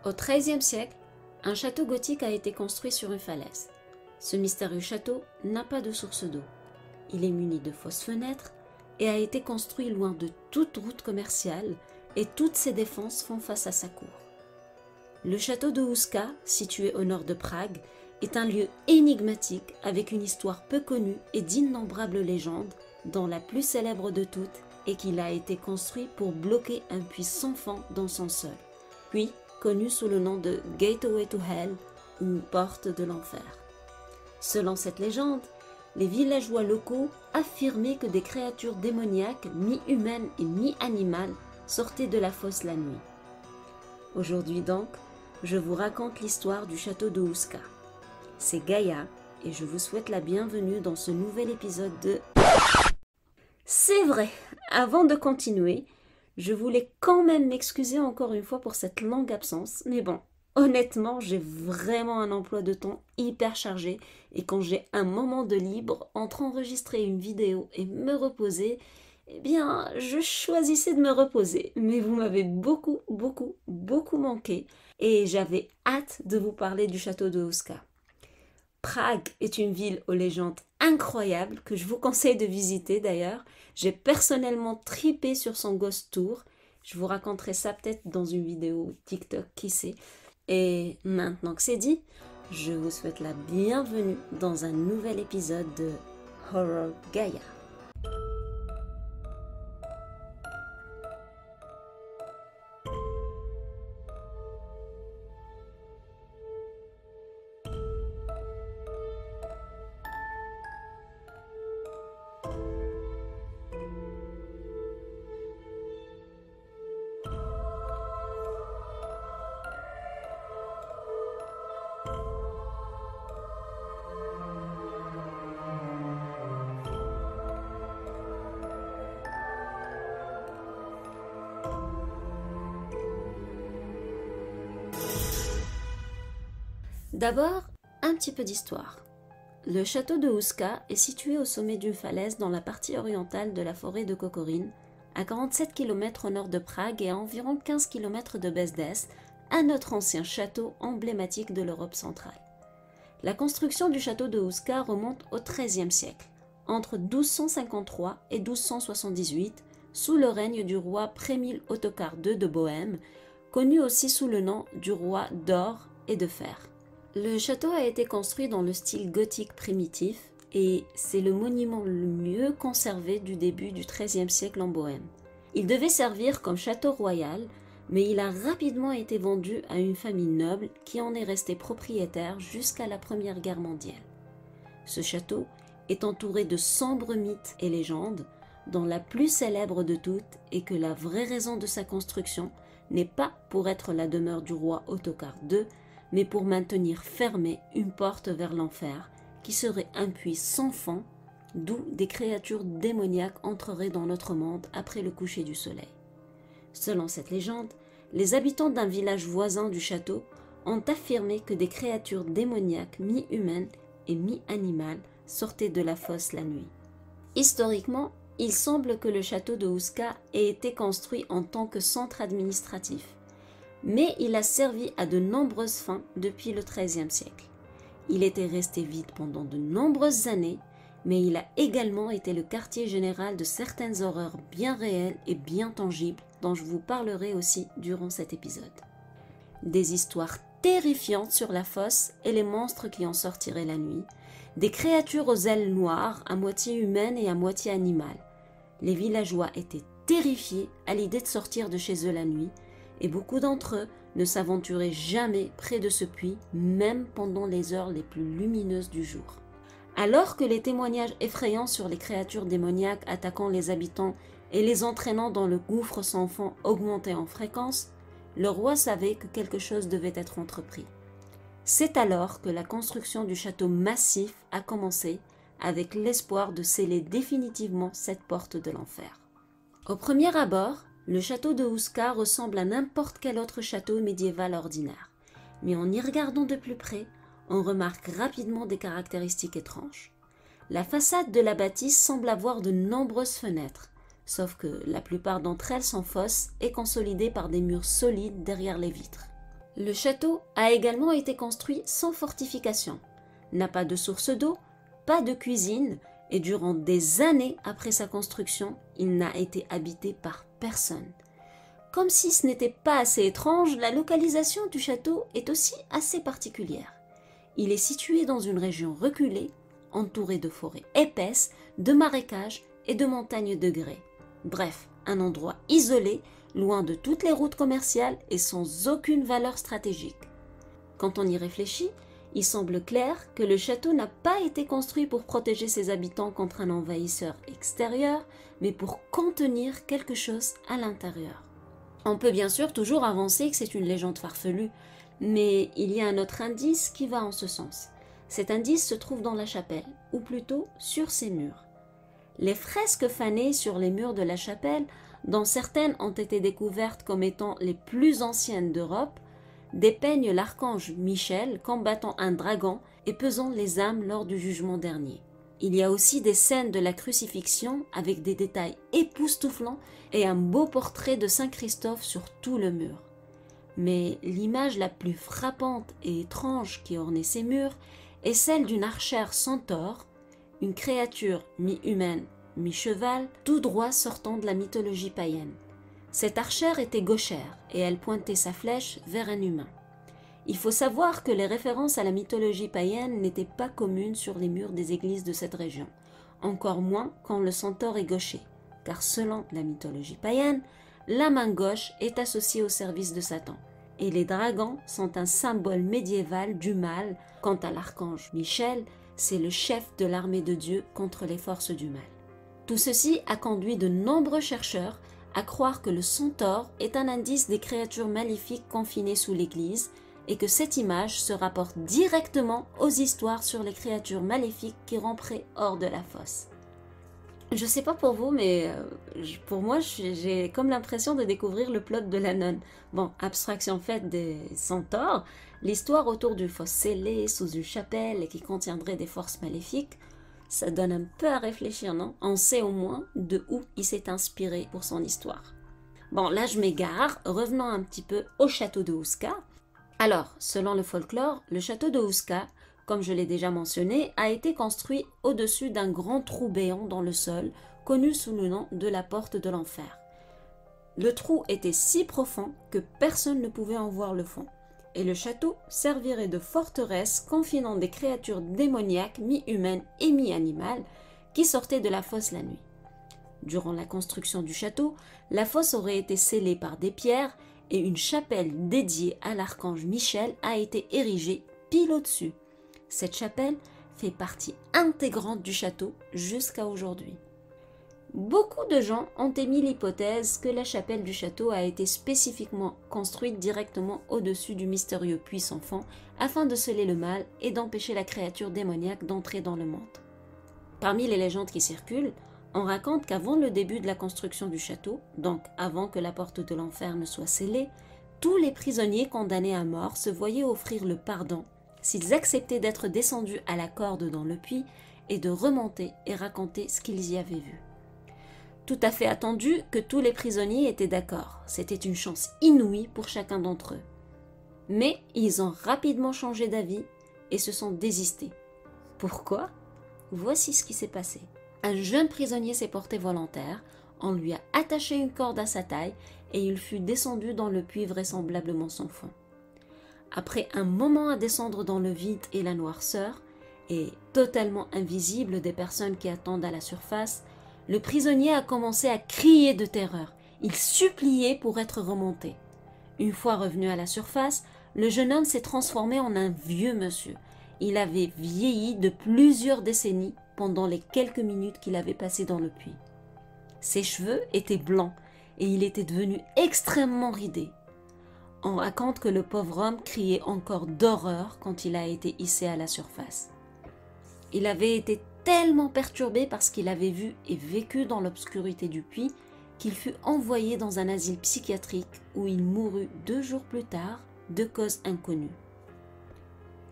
Au XIIIe siècle, un château gothique a été construit sur une falaise. Ce mystérieux château n'a pas de source d'eau. Il est muni de fausses fenêtres et a été construit loin de toute route commerciale et toutes ses défenses font face à sa cour. Le château de Houska, situé au nord de Prague, est un lieu énigmatique avec une histoire peu connue et d'innombrables légendes, dont la plus célèbre de toutes est qu'il a été construit pour bloquer un puits sans fond dans son sol, puis connu sous le nom de Gateway to Hell ou Porte de l'Enfer. Selon cette légende, les villageois locaux affirmaient que des créatures démoniaques, mi-humaines et mi-animales, sortaient de la fosse la nuit. Aujourd'hui donc, je vous raconte l'histoire du château de Houska. C'est Gaïa et je vous souhaite la bienvenue dans ce nouvel épisode de... C'est vrai, avant de continuer, je voulais quand même m'excuser encore une fois pour cette longue absence, mais bon, honnêtement, j'ai vraiment un emploi de temps hyper chargé et quand j'ai un moment de libre entre enregistrer une vidéo et me reposer, eh bien, je choisissais de me reposer. Mais vous m'avez beaucoup manqué et j'avais hâte de vous parler du château de Houska. Prague est une ville aux légendes incroyables que je vous conseille de visiter d'ailleurs. J'ai personnellement tripé sur son ghost tour. Je vous raconterai ça peut-être dans une vidéo TikTok, qui sait. Et maintenant que c'est dit, je vous souhaite la bienvenue dans un nouvel épisode de Horror Gaïa. D'abord, un petit peu d'histoire. Le château de Houska est situé au sommet d'une falaise dans la partie orientale de la forêt de Kokorin, à 47 km au nord de Prague et à environ 15 km de Bezdès, un autre ancien château emblématique de l'Europe centrale. La construction du château de Houska remonte au XIIIe siècle, entre 1253 et 1278, sous le règne du roi Przemysl Ottokar II de Bohême, connu aussi sous le nom du roi d'or et de fer. Le château a été construit dans le style gothique primitif et c'est le monument le mieux conservé du début du XIIIe siècle en Bohême. Il devait servir comme château royal, mais il a rapidement été vendu à une famille noble qui en est restée propriétaire jusqu'à la Première Guerre mondiale. Ce château est entouré de sombres mythes et légendes, dont la plus célèbre de toutes est que la vraie raison de sa construction n'est pas pour être la demeure du roi Ottokar II, mais pour maintenir fermée une porte vers l'enfer, qui serait un puits sans fond, d'où des créatures démoniaques entreraient dans notre monde après le coucher du soleil. Selon cette légende, les habitants d'un village voisin du château ont affirmé que des créatures démoniaques mi-humaines et mi-animales sortaient de la fosse la nuit. Historiquement, il semble que le château de Houska ait été construit en tant que centre administratif, mais il a servi à de nombreuses fins depuis le XIIIe siècle. Il était resté vide pendant de nombreuses années, mais il a également été le quartier général de certaines horreurs bien réelles et bien tangibles dont je vous parlerai aussi durant cet épisode. Des histoires terrifiantes sur la fosse et les monstres qui en sortiraient la nuit, des créatures aux ailes noires, à moitié humaines et à moitié animales. Les villageois étaient terrifiés à l'idée de sortir de chez eux la nuit, et beaucoup d'entre eux ne s'aventuraient jamais près de ce puits, même pendant les heures les plus lumineuses du jour. Alors que les témoignages effrayants sur les créatures démoniaques attaquant les habitants et les entraînant dans le gouffre sans fond augmentaient en fréquence, le roi savait que quelque chose devait être entrepris. C'est alors que la construction du château massif a commencé, avec l'espoir de sceller définitivement cette porte de l'enfer. Au premier abord, le château de Houska ressemble à n'importe quel autre château médiéval ordinaire, mais en y regardant de plus près, on remarque rapidement des caractéristiques étranges. La façade de la bâtisse semble avoir de nombreuses fenêtres, sauf que la plupart d'entre elles sont fausses et consolidées par des murs solides derrière les vitres. Le château a également été construit sans fortification, n'a pas de source d'eau, pas de cuisine et durant des années après sa construction, il n'a été habité par personne. Comme si ce n'était pas assez étrange, la localisation du château est aussi assez particulière. Il est situé dans une région reculée, entourée de forêts épaisses, de marécages et de montagnes de grès. Bref, un endroit isolé, loin de toutes les routes commerciales et sans aucune valeur stratégique. Quand on y réfléchit, il semble clair que le château n'a pas été construit pour protéger ses habitants contre un envahisseur extérieur, mais pour contenir quelque chose à l'intérieur. On peut bien sûr toujours avancer que c'est une légende farfelue, mais il y a un autre indice qui va en ce sens. Cet indice se trouve dans la chapelle, ou plutôt sur ses murs. Les fresques fanées sur les murs de la chapelle, dont certaines ont été découvertes comme étant les plus anciennes d'Europe, dépeignent l'archange Michel combattant un dragon et pesant les âmes lors du jugement dernier. Il y a aussi des scènes de la crucifixion avec des détails époustouflants et un beau portrait de Saint Christophe sur tout le mur. Mais l'image la plus frappante et étrange qui ornait ces murs est celle d'une archère centaure, une créature mi-humaine, mi-cheval, tout droit sortant de la mythologie païenne. Cette archère était gauchère et elle pointait sa flèche vers un humain. Il faut savoir que les références à la mythologie païenne n'étaient pas communes sur les murs des églises de cette région, encore moins quand le centaure est gaucher, car selon la mythologie païenne, la main gauche est associée au service de Satan, et les dragons sont un symbole médiéval du mal. Quant à l'archange Michel, c'est le chef de l'armée de Dieu contre les forces du mal. Tout ceci a conduit de nombreux chercheurs à croire que le centaure est un indice des créatures maléfiques confinées sous l'église et que cette image se rapporte directement aux histoires sur les créatures maléfiques qui ramperaient hors de la fosse. Je sais pas pour vous, mais pour moi, j'ai comme l'impression de découvrir le plot de la nonne. Bon, abstraction faite des centaures, l'histoire autour d'une fosse scellée sous une chapelle et qui contiendrait des forces maléfiques, ça donne un peu à réfléchir, non? On sait au moins de où il s'est inspiré pour son histoire. Bon, là je m'égare, revenons un petit peu au château de Houska. Alors, selon le folklore, le château de Houska, comme je l'ai déjà mentionné, a été construit au-dessus d'un grand trou béant dans le sol, connu sous le nom de la porte de l'enfer. Le trou était si profond que personne ne pouvait en voir le fond, et le château servirait de forteresse confinant des créatures démoniaques mi-humaines et mi-animales qui sortaient de la fosse la nuit. Durant la construction du château, la fosse aurait été scellée par des pierres et une chapelle dédiée à l'archange Michel a été érigée pile au-dessus. Cette chapelle fait partie intégrante du château jusqu'à aujourd'hui. Beaucoup de gens ont émis l'hypothèse que la chapelle du château a été spécifiquement construite directement au-dessus du mystérieux puits sans fond afin de sceller le mal et d'empêcher la créature démoniaque d'entrer dans le monde. Parmi les légendes qui circulent, on raconte qu'avant le début de la construction du château, donc avant que la porte de l'enfer ne soit scellée, tous les prisonniers condamnés à mort se voyaient offrir le pardon s'ils acceptaient d'être descendus à la corde dans le puits et de remonter et raconter ce qu'ils y avaient vu. Tout à fait attendu que tous les prisonniers étaient d'accord, c'était une chance inouïe pour chacun d'entre eux. Mais ils ont rapidement changé d'avis et se sont désistés. Pourquoi? Voici ce qui s'est passé. Un jeune prisonnier s'est porté volontaire, on lui a attaché une corde à sa taille et il fut descendu dans le puits vraisemblablement sans fond. Après un moment à descendre dans le vide et la noirceur, et totalement invisible des personnes qui attendent à la surface, le prisonnier a commencé à crier de terreur. Il suppliait pour être remonté. Une fois revenu à la surface, le jeune homme s'est transformé en un vieux monsieur. Il avait vieilli de plusieurs décennies pendant les quelques minutes qu'il avait passées dans le puits. Ses cheveux étaient blancs et il était devenu extrêmement ridé. On raconte que le pauvre homme criait encore d'horreur quand il a été hissé à la surface. Il avait été tellement perturbé par ce qu'il avait vu et vécu dans l'obscurité du puits qu'il fut envoyé dans un asile psychiatrique où il mourut 2 jours plus tard de cause inconnue.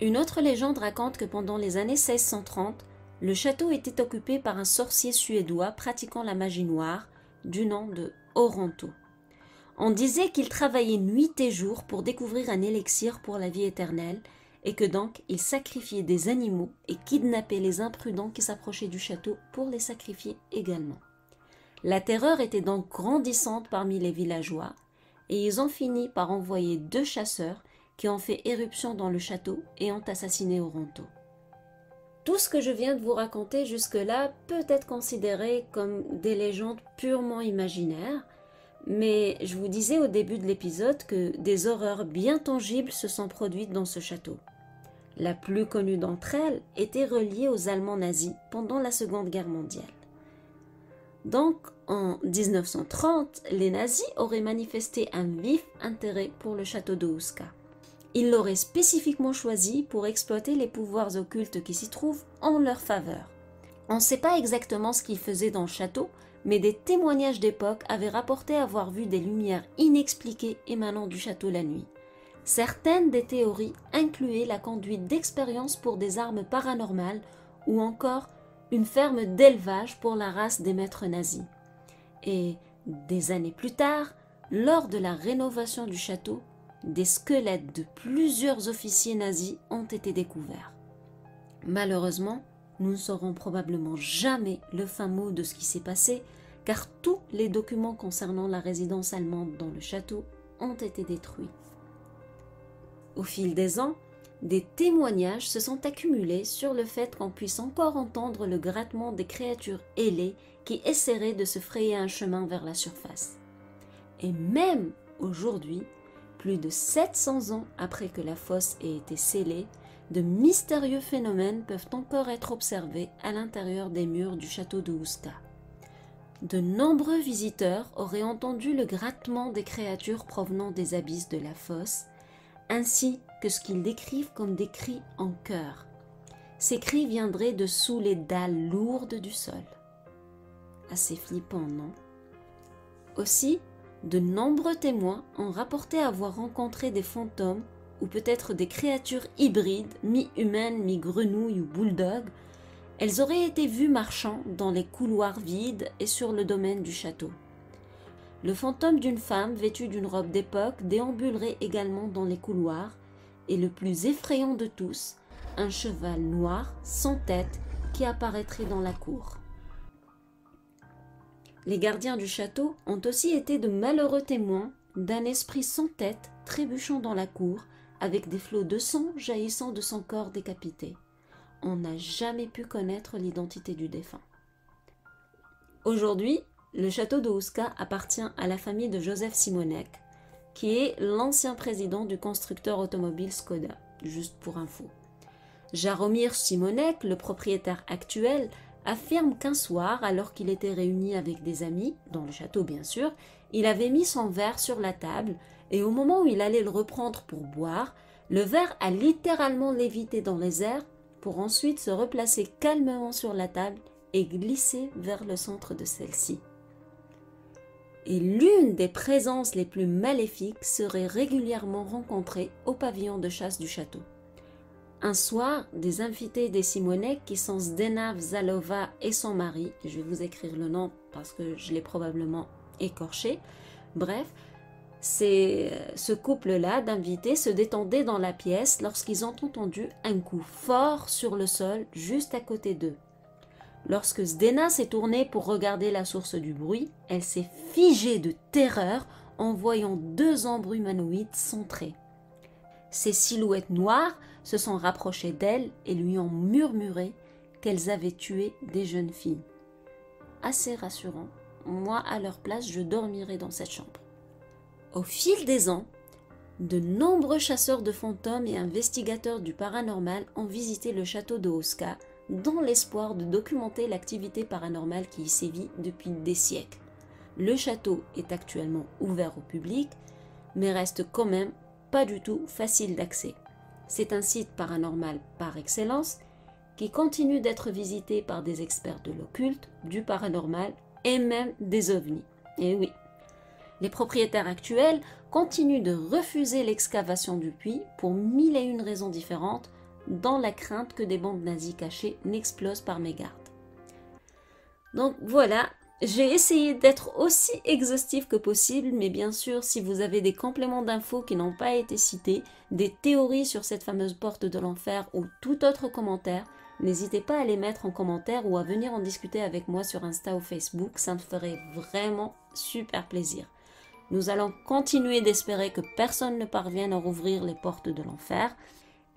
Une autre légende raconte que pendant les années 1630, le château était occupé par un sorcier suédois pratiquant la magie noire du nom de Oronto. On disait qu'il travaillait nuit et jour pour découvrir un élixir pour la vie éternelle, et que donc il sacrifiait des animaux et kidnappait les imprudents qui s'approchaient du château pour les sacrifier également. La terreur était donc grandissante parmi les villageois, et ils ont fini par envoyer 2 chasseurs qui ont fait éruption dans le château et ont assassiné Oronto. Tout ce que je viens de vous raconter jusque-là peut être considéré comme des légendes purement imaginaires, mais je vous disais au début de l'épisode que des horreurs bien tangibles se sont produites dans ce château. La plus connue d'entre elles était reliée aux Allemands nazis pendant la Seconde Guerre mondiale. Donc, en 1930, les nazis auraient manifesté un vif intérêt pour le château de Usca. Ils l'auraient spécifiquement choisi pour exploiter les pouvoirs occultes qui s'y trouvent en leur faveur. On ne sait pas exactement ce qu'ils faisaient dans le château, mais des témoignages d'époque avaient rapporté avoir vu des lumières inexpliquées émanant du château la nuit. Certaines des théories incluaient la conduite d'expériences pour des armes paranormales ou encore une ferme d'élevage pour la race des maîtres nazis. Et des années plus tard, lors de la rénovation du château, des squelettes de plusieurs officiers nazis ont été découverts. Malheureusement, nous ne saurons probablement jamais le fin mot de ce qui s'est passé, car tous les documents concernant la résidence allemande dans le château ont été détruits. Au fil des ans, des témoignages se sont accumulés sur le fait qu'on puisse encore entendre le grattement des créatures ailées qui essaieraient de se frayer un chemin vers la surface. Et même aujourd'hui, plus de 700 ans après que la fosse ait été scellée, de mystérieux phénomènes peuvent encore être observés à l'intérieur des murs du château de Usca. De nombreux visiteurs auraient entendu le grattement des créatures provenant des abysses de la fosse, ainsi que ce qu'ils décrivent comme des cris en chœur. Ces cris viendraient de sous les dalles lourdes du sol. Assez flippant, non? Aussi, de nombreux témoins ont rapporté avoir rencontré des fantômes ou peut-être des créatures hybrides, mi-humaines, mi-grenouilles ou bulldogs. Elles auraient été vues marchant dans les couloirs vides et sur le domaine du château. Le fantôme d'une femme vêtue d'une robe d'époque déambulerait également dans les couloirs, et le plus effrayant de tous, un cheval noir sans tête qui apparaîtrait dans la cour. Les gardiens du château ont aussi été de malheureux témoins d'un esprit sans tête trébuchant dans la cour, avec des flots de sang jaillissant de son corps décapité. On n'a jamais pu connaître l'identité du défunt. Aujourd'hui, le château de Usca appartient à la famille de Joseph Simonek, qui est l'ancien président du constructeur automobile Skoda, juste pour info. Jaromir Simonek, le propriétaire actuel, affirme qu'un soir, alors qu'il était réuni avec des amis, dans le château bien sûr, il avait mis son verre sur la table et au moment où il allait le reprendre pour boire, le verre a littéralement lévité dans les airs pour ensuite se replacer calmement sur la table et glisser vers le centre de celle-ci. Et l'une des présences les plus maléfiques serait régulièrement rencontrée au pavillon de chasse du château. Un soir, des invités des Simonek, qui sont Zdena Vzalova et son mari, je vais vous écrire le nom parce que je l'ai probablement écorché, bref, ce couple-là d'invités se détendait dans la pièce lorsqu'ils ont entendu un coup fort sur le sol juste à côté d'eux. Lorsque Zdena s'est tournée pour regarder la source du bruit, elle s'est figée de terreur en voyant 2 ombres humanoïdes s'entrer. Ces silhouettes noires se sont rapprochées d'elle et lui ont murmuré qu'elles avaient tué des jeunes filles. Assez rassurant, moi à leur place je dormirais dans cette chambre. Au fil des ans, de nombreux chasseurs de fantômes et investigateurs du paranormal ont visité le château de Usca dans l'espoir de documenter l'activité paranormale qui y sévit depuis des siècles. Le château est actuellement ouvert au public, mais reste quand même pas du tout facile d'accès. C'est un site paranormal par excellence qui continue d'être visité par des experts de l'occulte, du paranormal et même des ovnis. Et oui, les propriétaires actuels continuent de refuser l'excavation du puits pour 1001 raisons différentes, dans la crainte que des bombes nazies cachées n'explosent par mégarde. Donc voilà, J'ai essayé d'être aussi exhaustif que possible, mais bien sûr, si vous avez des compléments d'infos qui n'ont pas été cités, des théories sur cette fameuse porte de l'enfer ou tout autre commentaire, n'hésitez pas à les mettre en commentaire ou à venir en discuter avec moi sur Insta ou Facebook, ça me ferait vraiment super plaisir. Nous allons continuer d'espérer que personne ne parvienne à rouvrir les portes de l'enfer.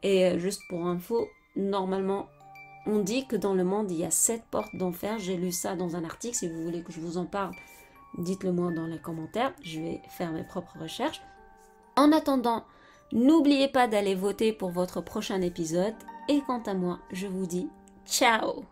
Et juste pour info, normalement, on dit que dans le monde, il y a 7 portes d'enfer. J'ai lu ça dans un article. Si vous voulez que je vous en parle, dites-le moi dans les commentaires. Je vais faire mes propres recherches. En attendant, n'oubliez pas d'aller voter pour votre prochain épisode. Et quant à moi, je vous dis ciao!